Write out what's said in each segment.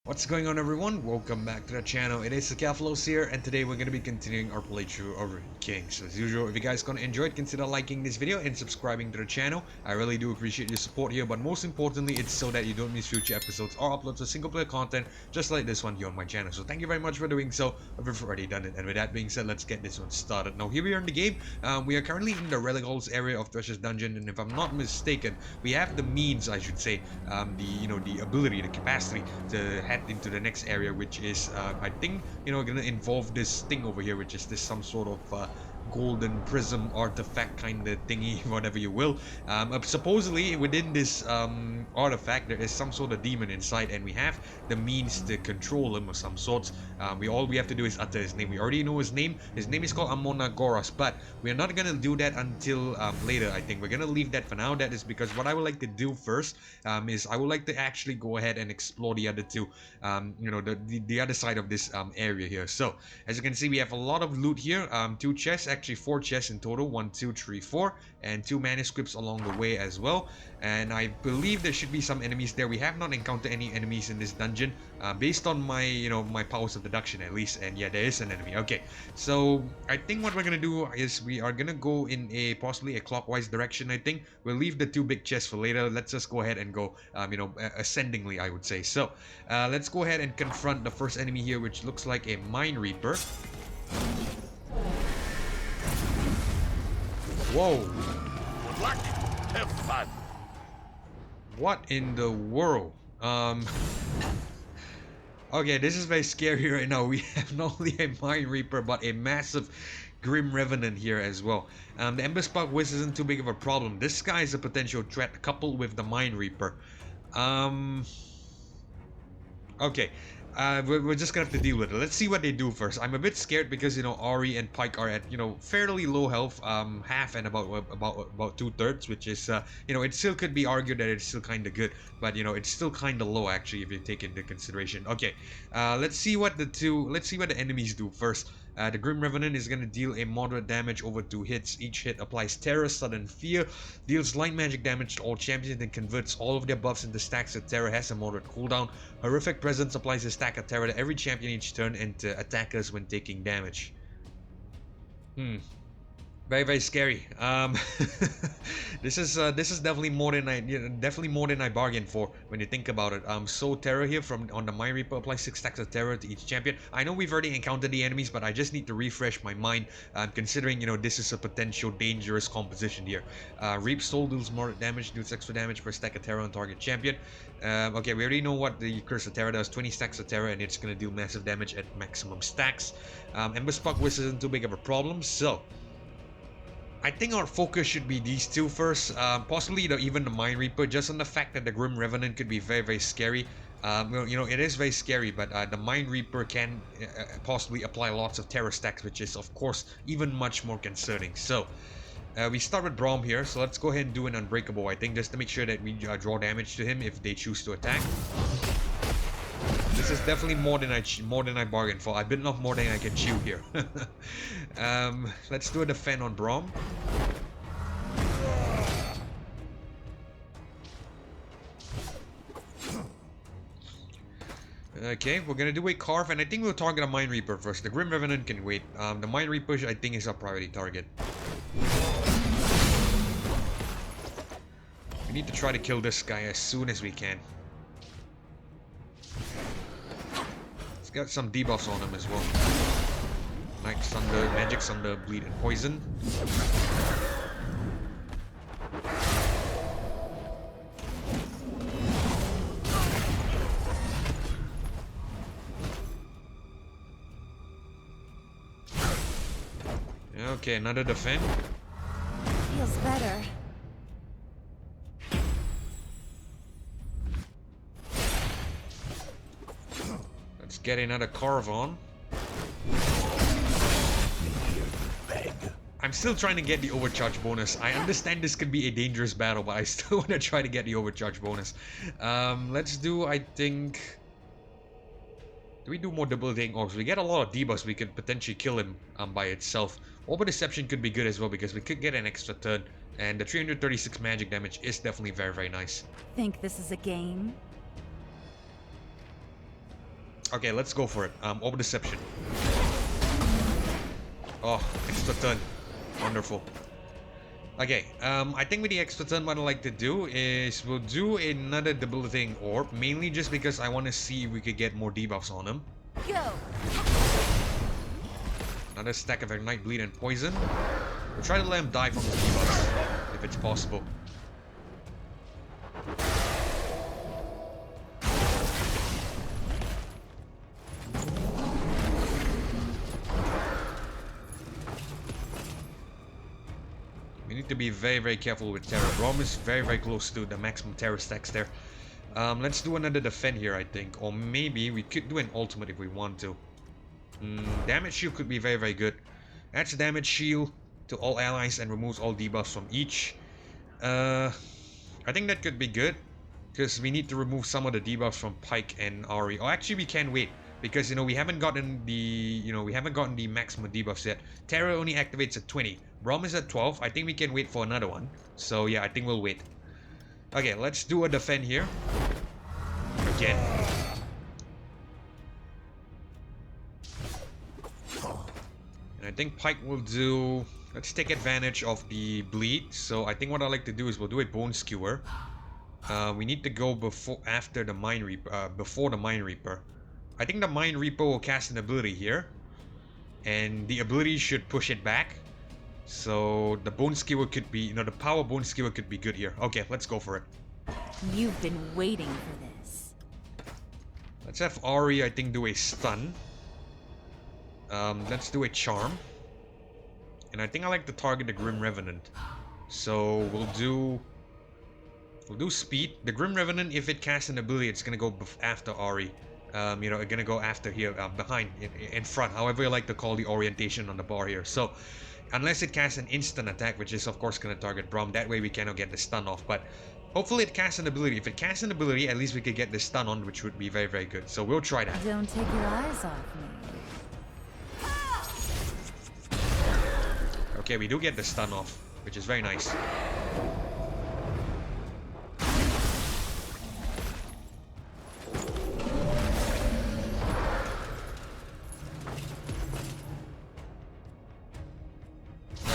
What's going on, everyone? Welcome back to the channel. It is Sakaflos here, and today we're going to be continuing our playthrough of Riot Games. So as usual, if you guys gonna enjoy it, consider liking this video and subscribing to the channel. I really do appreciate your support here, but most importantly, it's so that you don't miss future episodes or uploads of single player content just like this one here on my channel. So thank you very much for doing so, if you've already done it. And with that being said, let's get this one started. Now here we are in the game. We are currently in the Relic area of Treasure's Dungeon, and if I'm not mistaken, we have the means, I should say, the ability, the capacity to head into the next area, which is I think gonna involve this thing over here, which is this some sort of golden prism artifact kind of thingy, whatever you will. Supposedly within this artifact there is some sort of demon inside, and we have the means to control him of some sorts. All we have to do is utter his name. We already know his name. His name is called Amonagoras, but we are not gonna do that until later. I think we're gonna leave that for now. That is because what I would like to do first is I would like to actually go ahead and explore the other two, the other side of this area here. So as you can see, we have a lot of loot here. Two chests, actually four chests in total. 1, 2, 3, 4, and two manuscripts along the way as well. And I believe there should be some enemies there. We have not encountered any enemies in this dungeon, based on my my powers of deduction at least. And yeah, there is an enemy. Okay, so I think what we're gonna do is we are gonna go in a possibly a clockwise direction. I think we'll leave the two big chests for later. Let's just go ahead and go ascendingly, I would say. So let's go ahead and confront the first enemy here, which looks like a Mine Reaper. Whoa! Good luck. Have fun. What in the world? Okay, this is very scary right now. We have not only a Mine Reaper, but a massive Grim Revenant here as well. The Ember Spark Whiz isn't too big of a problem. This guy is a potential threat coupled with the Mine Reaper. Okay, we're just gonna have to deal with it. Let's see what they do first. I'm a bit scared because Ori and Pike are at fairly low health, half and about 2/3, which is it still could be argued that it's still kind of good, but it's still kind of low actually if you take into consideration. Okay, let's see what the enemies do first. The Grim Revenant is going to deal a moderate damage over 2 hits. Each hit applies Terror, Sudden Fear, deals light magic damage to all champions, and converts all of their buffs into stacks of Terror, has a moderate cooldown. Horrific Presence applies a stack of Terror to every champion each turn and to attackers when taking damage. Very, very scary. This is definitely more than I bargained for when you think about it. So Terror here on the Mine Reaper applies 6 stacks of Terror to each champion. I know we've already encountered the enemies, but I just need to refresh my mind, considering this is a potential dangerous composition here. Reap Soul deals more damage, deals extra damage per stack of Terror on target champion. Okay, we already know what the Curse of Terror does. 20 stacks of Terror, and it's gonna deal massive damage at maximum stacks. Ember Spark Whiz isn't too big of a problem, so I think our focus should be these two first, possibly even the Mine Reaper, just on the fact that the Grim Revenant could be very, very scary. It is very scary, but the Mine Reaper can possibly apply lots of terror stacks, which is, of course, even much more concerning. So, we start with Braum here, so let's go ahead and do an Unbreakable, I think, just to make sure that we draw damage to him if they choose to attack. This is definitely more than I bargained for. I've bitten off more than I can chew here. Let's do a defend on Braum. Okay, we're gonna do a Carve, and I think we'll target a Mine Reaper first. The Grim Revenant can wait. The Mine Reaper, I think, is our priority target. We need to try to kill this guy as soon as we can. Got some debuffs on him as well. Night Thunder, Magic Thunder, Bleed, and Poison. Okay, another defend. Feels better. Get another Carve on. I'm still trying to get the overcharge bonus. I understand this could be a dangerous battle, but I still want to try to get the overcharge bonus. Let's do, I think... Do we do more debilitating orbs? We get a lot of debuffs. We could potentially kill him by itself. Orb Deception could be good as well because we could get an extra turn. And the 336 magic damage is definitely very, very nice. Think this is a game? Okay, let's go for it. Over deception. Oh, extra turn. Wonderful. Okay, I think with the extra turn, what I like to do is we'll do another debilitating orb, mainly just because I want to see if we could get more debuffs on him. Go. Another stack of Ignite, Bleed, and Poison. We'll try to let him die from his debuffs, if it's possible. We need to be very, very careful with Terra. Rom is very, very close to the maximum Terra stacks there. Let's do another defend here, I think. Or maybe we could do an ultimate if we want to. Damage shield could be very, very good. Adds damage shield to all allies and removes all debuffs from each. I think that could be good, because we need to remove some of the debuffs from Pike and Ari. Oh, actually, we can wait, because we haven't gotten the maximum debuffs yet. Terra only activates at 20. Brom is at 12. I think we can wait for another one. So yeah, I think we'll wait. Okay, let's do a defend here. Again. And I think Pike will do... Let's take advantage of the bleed. So I think what I like to do is we'll do a Bone Skewer. We need to go before the Mind Reaper. I think the Mind Reaper will cast an ability here, and the ability should push it back. So the Bone Skewer could be, the Power Bone Skewer could be good here. Okay, let's go for it. You've been waiting for this. Let's have Ari, I think, do a stun. Let's do a charm. And I think I like to target the Grim Revenant. So we'll do speed. The Grim Revenant, if it casts an ability, it's gonna go after Ari. It's gonna go after here, behind, in front, however you like to call the orientation on the bar here. So unless it casts an instant attack, which is of course gonna target Brom, that way we cannot get the stun off. But hopefully it casts an ability. If it casts an ability, at least we could get the stun on, which would be very, very good. So we'll try that. Don't take your eyes off me. Okay, we do get the stun off, which is very nice.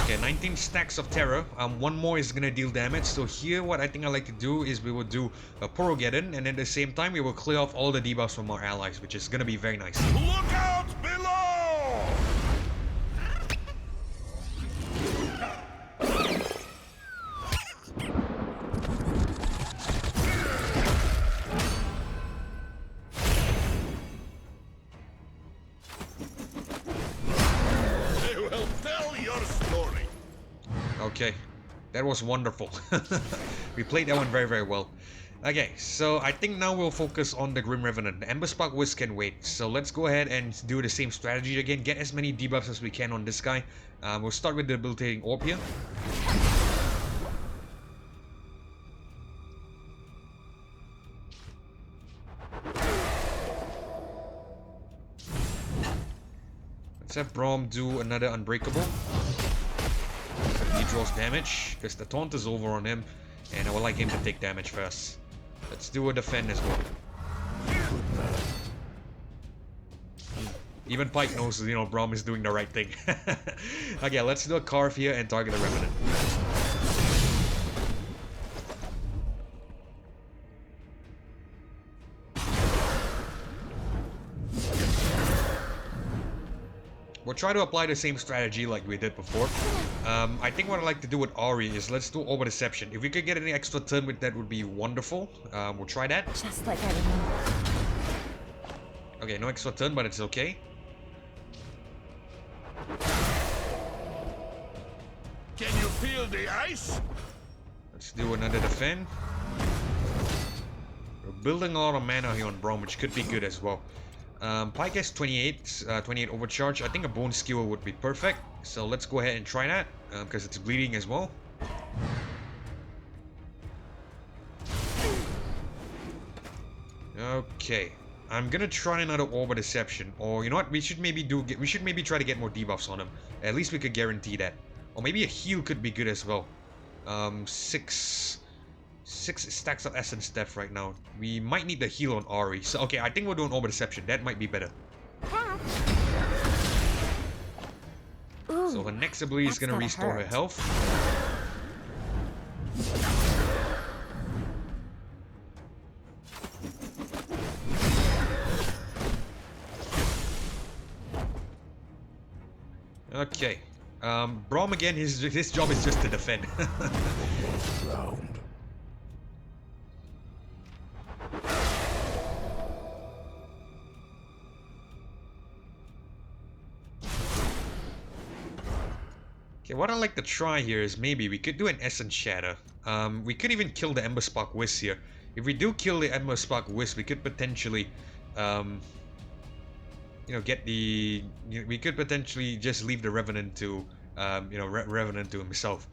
Okay, 19 stacks of Terror. One more is gonna deal damage. So here, what I think I like to do is we will do a Porogeddon, and at the same time we will clear off all the debuffs from our allies, which is gonna be very nice. Look out below! They will tell your story. Okay, that was wonderful. We played that one very, very well. Okay, so I think now we'll focus on the Grim Revenant. The Ember Spark Whisk can wait, so let's go ahead and do the same strategy again. Get as many debuffs as we can on this guy. We'll start with the Debilitating Orb here. Let's have Brom do another Unbreakable. He draws damage, because the taunt is over on him, and I would like him to take damage first. Let's do a defend as well. Even Pike knows, Brom is doing the right thing. Okay, let's do a Carve here and target the Revenant. We'll try to apply the same strategy like we did before. I think what I like to do with Ari is let's do Over Deception. If we could get any extra turn with that would be wonderful. We'll try that. Just like I remember. Okay, no extra turn, but it's okay. Can you feel the ice? Let's do another defend. We're building a lot of mana here on Brom, which could be good as well. Pike has 28 overcharge. I think a Bone Skewer would be perfect. So let's go ahead and try that, because it's bleeding as well. Okay, I'm gonna try another Orb of Deception, or you know what? We should maybe try to get more debuffs on him. At least we could guarantee that. Or maybe a heal could be good as well. 6 6 stacks of essence depth right now. We might need the heal on Ari. So okay, I think we're doing over deception. That might be better. Ooh, So her next ability is that's gonna gotta restore her hurt. health. Okay. Braum again, his job is just to defend. Round. Okay, what I'd like to try here is maybe we could do an Essence Shatter. We could even kill the Ember Spark Wisp here. If we do kill the Ember Spark Wisp, we could potentially, you know, get the... we could potentially just leave the Revenant to, you know, Revenant to himself.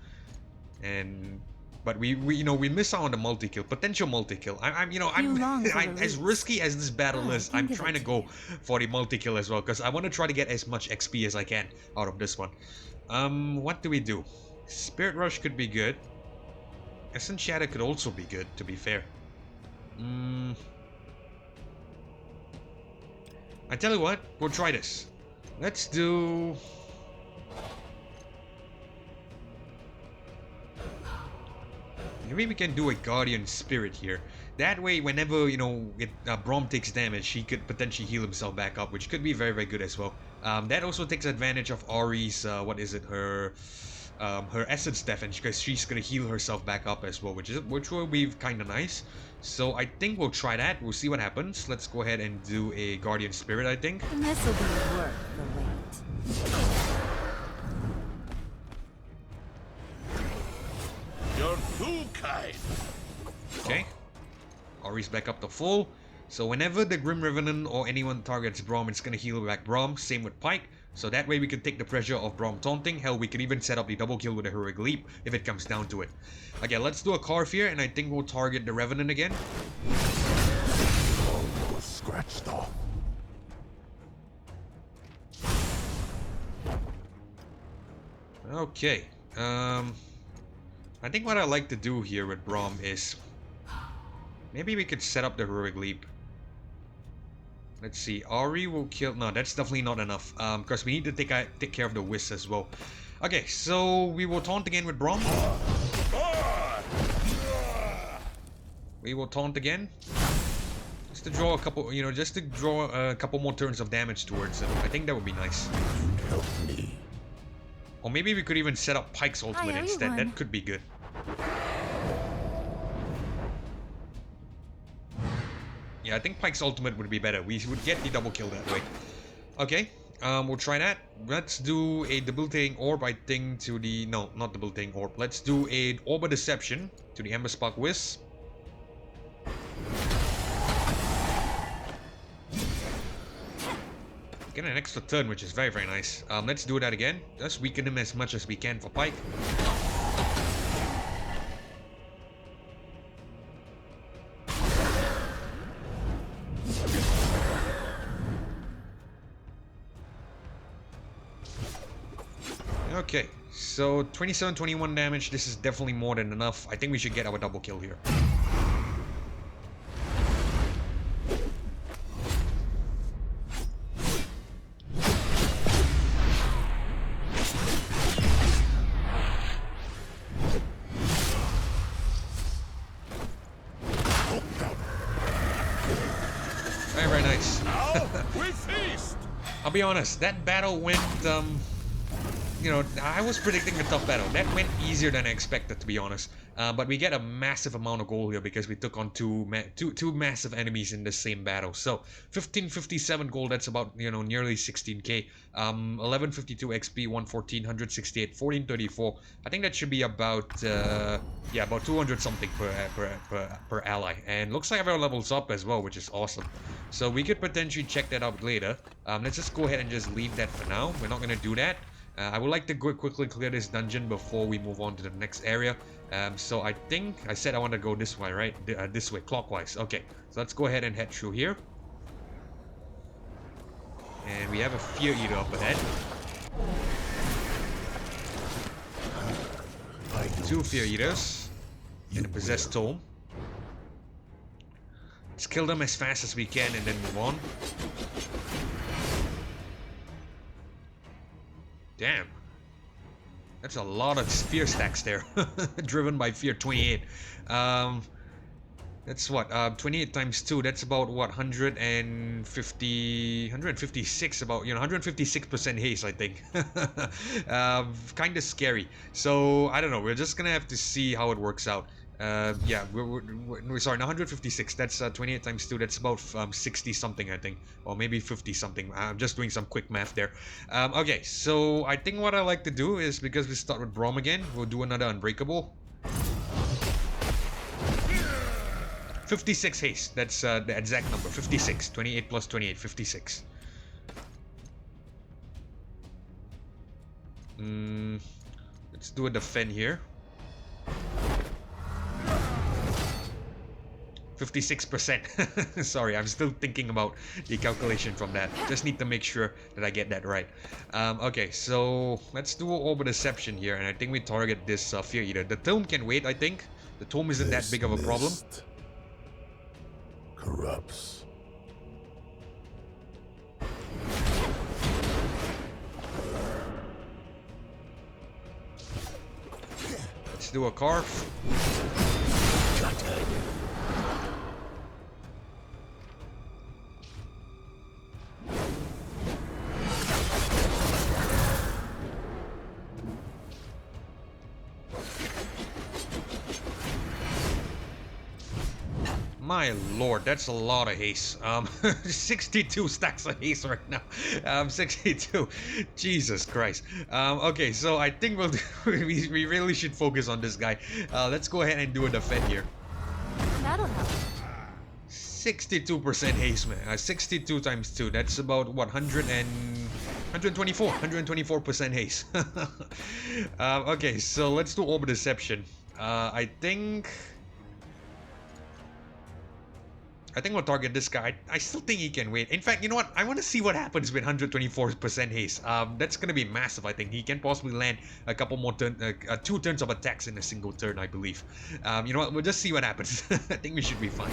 And... but we you know, we miss out on the multi-kill, potential multi-kill. I'm you know, Too long for I'm as release. risky as this battle I is. can I'm give it trying to to go you. for the multi-kill as well, because I want to try to get as much XP as I can out of this one. What do we do? Spirit Rush could be good. Essence Shatter could also be good, to be fair. I tell you what, we'll try this. Let's do... maybe we can do a Guardian Spirit here. That way, whenever, you know, Braum takes damage, he could potentially heal himself back up, which could be very, very good as well. That also takes advantage of Ari's, what is it, her Essence Death, because she's gonna heal herself back up as well, which will be kind of nice. So I think we'll try that. We'll see what happens. Let's go ahead and do a Guardian Spirit, I think. And this'll be worth the wait. You're too kind. Okay. Ari's back up to full. So whenever the Grim Revenant or anyone targets Braum, it's gonna heal back Braum. Same with Pike. So that way we can take the pressure of Braum taunting. Hell, we can even set up the double kill with a Heroic Leap if it comes down to it. Okay, let's do a Carve here, and I think we'll target the Revenant again. Almost scratched off. Okay. I think what I like to do here with Braum is... maybe we could set up the Heroic Leap. Let's see, Ari will kill... no, that's definitely not enough. Because we need to take care of the Wisp as well. Okay, so we will taunt again with Braum. We will taunt again. Just to draw a couple, you know, just to draw a couple more turns of damage towards it. I think that would be nice. Help me. Or maybe we could even set up Pike's ultimate instead. everyone. That could be good. Yeah, I think Pike's ultimate would be better. We would get the double kill that way. Okay, we'll try that. Let's do a debilitating orb, I think, to the... no, not debilitating orb. Let's do a orb of deception to the Ember Spark Wisp. Get an extra turn, which is very, very nice. Let's do that again. Let's weaken him as much as we can for Pike. Okay, so 27-21 damage. This is definitely more than enough. I think we should get our double kill here. Very, very nice. Now we feast. I'll be honest, that battle went, you know, I was predicting a tough battle. That went easier than I expected, to be honest. But we get a massive amount of gold here because we took on two massive enemies in the same battle. So 1557 gold, that's about, you know, nearly 16k. 1152 XP, 114, 168, 1434. I think that should be about yeah, about 200 something per ally. And looks like everyone levels up as well, which is awesome. So we could potentially check that out later. Let's just go ahead and just leave that for now. We're not gonna do that. I would like to quickly clear this dungeon before we move on to the next area. So I think I said I want to go this way, right? This way, clockwise. Okay, so let's go ahead and head through here. And we have a Fear Eater up ahead. 2 Fear Eaters. and a possessed tome. Let's kill them as fast as we can and then move on. Damn. That's a lot of fear stacks there. Driven by fear 28. That's what? 28 times 2. That's about what? 156 about, 156% haste, I think. Kind of scary. So, I don't know. We're just gonna have to see how it works out. Yeah, we're sorry, 156. That's 28 times 2. That's about 60 something, I think, or maybe 50 something. I'm just doing some quick math there. Okay, so I think what I like to do is, because we start with Braum again, we'll do another Unbreakable. 56 haste. That's the exact number. 56. 28 plus 28. 56. Let's do a defend here. 56%. Sorry, I'm still thinking about the calculation from that. Just need to make sure that I get that right. Okay, so let's do an Orb of Deception here, and I think we target this Fear Eater. The Tome can wait, I think. The Tome isn't that big of a problem. Corrupts. Let's do a Carve. My lord, that's a lot of haste. 62 stacks of haste right now. 62. Jesus Christ. Okay, so I think we'll we really should focus on this guy. Let's go ahead and do a defend here. That'll help. 62% haste, man. 62 times 2. That's about what? 124% haste. Okay, so let's do Orb of Deception. I think we'll target this guy. I still think he can wait. In fact, you know what? I want to see what happens with 124% haste. That's going to be massive, I think. He can possibly land a couple more 2 turns of attacks in a single turn, I believe. You know what? We'll just see what happens. I think we should be fine.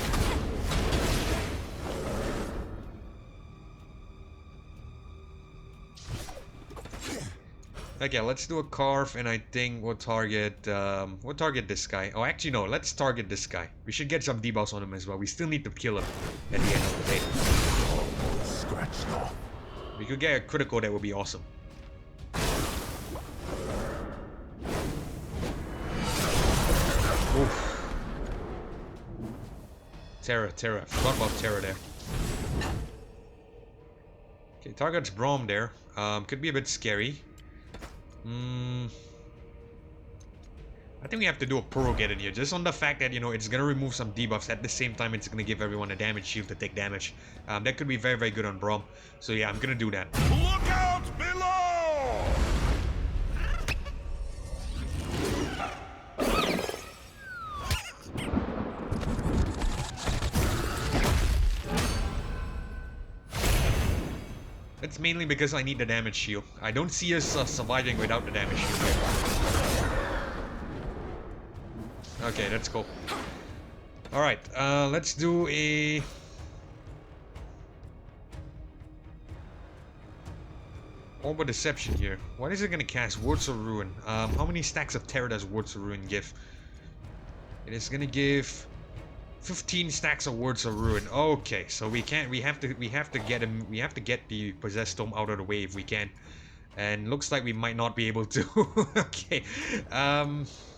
Okay, let's do a Carve, and I think we'll target this guy. Oh, actually no, let's target this guy. We should get some debuffs on him as well. We still need to kill him at the end of the day. Scratched off. We could get a critical, that would be awesome. Oof. Terra. Forgot about Terra there. Okay, target's Braum there. Could be a bit scary. I think we have to do a Prorogate in here, just on the fact that, it's gonna remove some debuffs. At the same time, it's gonna give everyone a damage shield to take damage. That could be very, very good on Braum. So yeah, I'm gonna do that. Look out below! It's mainly because I need the damage shield. I don't see us surviving without the damage shield. Okay, that's cool. Alright, let's do a... Orb of Deception here. What is it gonna cast? Words of Ruin. How many stacks of Terror does Words of Ruin give? It is gonna give 15 stacks of Words of Ruin. Okay, so we have to get him. We have to get the Possessed Tome out of the way if we can. And looks like we might not be able to. Okay.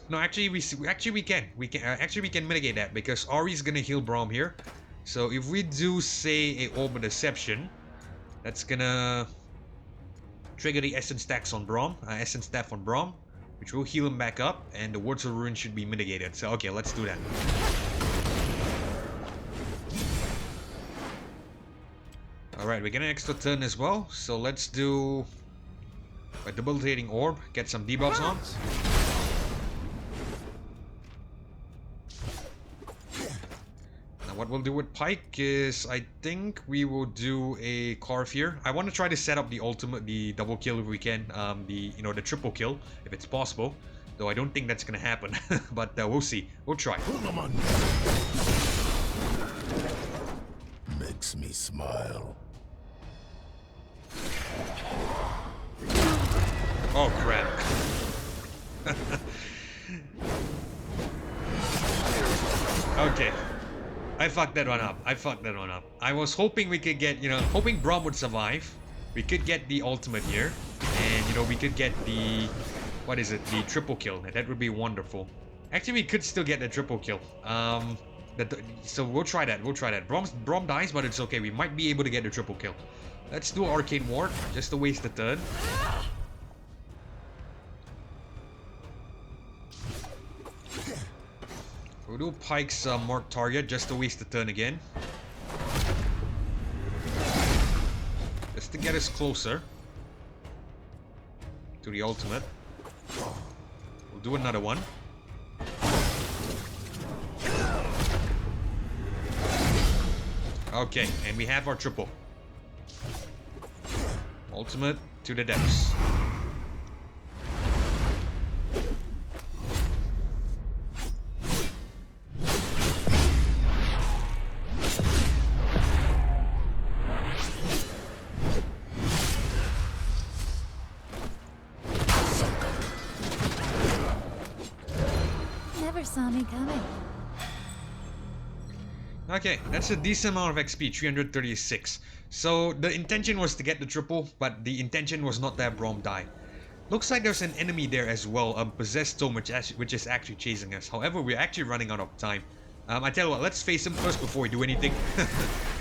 No, actually we can. We can mitigate that because Ari's gonna heal Braum here. So if we do say a Orb of Deception, that's gonna trigger the Essence stacks on Braum, Essence staff on Braum, which will heal him back up, and the Words of Ruin should be mitigated. So okay, let's do that. Alright, we get an extra turn as well, so let's do a debilitating orb, get some debuffs on. Now what we'll do with Pike is, I think we will do a Carve here. I want to try to set up the double kill if we can, the triple kill, if it's possible. Though I don't think that's gonna happen. But we'll see. We'll try. Makes me smile. Oh crap. Okay. I fucked that one up. I was hoping we could get, hoping Braum would survive. We could get the ultimate here. And, we could get the... What is it? The triple kill. That would be wonderful. Actually, we could still get the triple kill. So we'll try that. Braum dies, but it's okay. We might be able to get the triple kill. Let's do Arcane Ward, just to waste the turn. We'll do Pike's mark target, just to waste the turn again. Just to get us closer to the ultimate. We'll do another one. Okay, and we have our triple. Ultimate to the depths. Never saw me coming. Okay, that's a decent amount of XP, 336. So the intention was to get the triple, but the intention was not that Braum die. Looks like there's an enemy there as well, a possessed tome which is actually chasing us. However, we're actually running out of time. I tell you what, let's face him first before we do anything.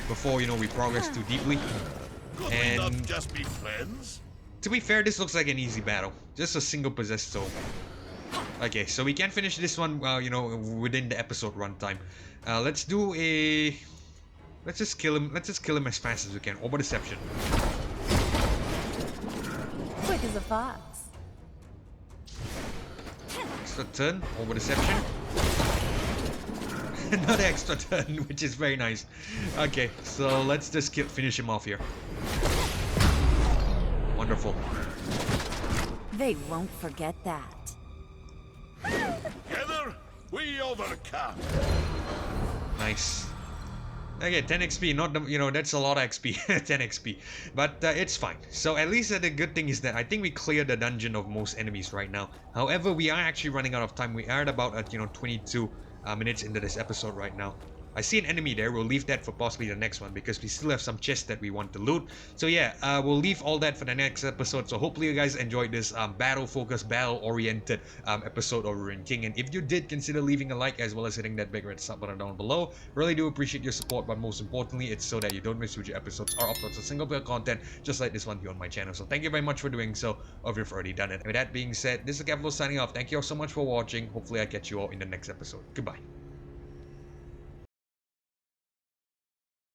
Before, we progress too deeply. Could we not just be friends? To be fair, this looks like an easy battle. Just a single possessed tome. Okay, so we can finish this one, within the episode runtime. Let's do a... Let's just kill him as fast as we can. Over deception. Quick as a fox. Extra turn. Over deception. Another extra turn, which is very nice. Okay, so let's just finish him off here. Wonderful. They won't forget that. Together, we overcome. Nice. Okay, 10 XP, not the, that's a lot of XP, 10 XP, but it's fine. So at least the good thing is that I think we cleared the dungeon of most enemies right now. However, we are actually running out of time. We are at about 22 minutes into this episode right now. I see an enemy there. We'll leave that for possibly the next one because we still have some chests that we want to loot. So yeah, we'll leave all that for the next episode. So hopefully you guys enjoyed this battle-focused, battle-oriented episode of Ruined King. And if you did, consider leaving a like as well as hitting that big red sub button down below. Really do appreciate your support, but most importantly, it's so that you don't miss future episodes or uploads of single-player content just like this one here on my channel. So thank you very much for doing so, or if you've already done it. And with that being said, this is Caplo signing off. Thank you all so much for watching. Hopefully I catch you all in the next episode. Goodbye.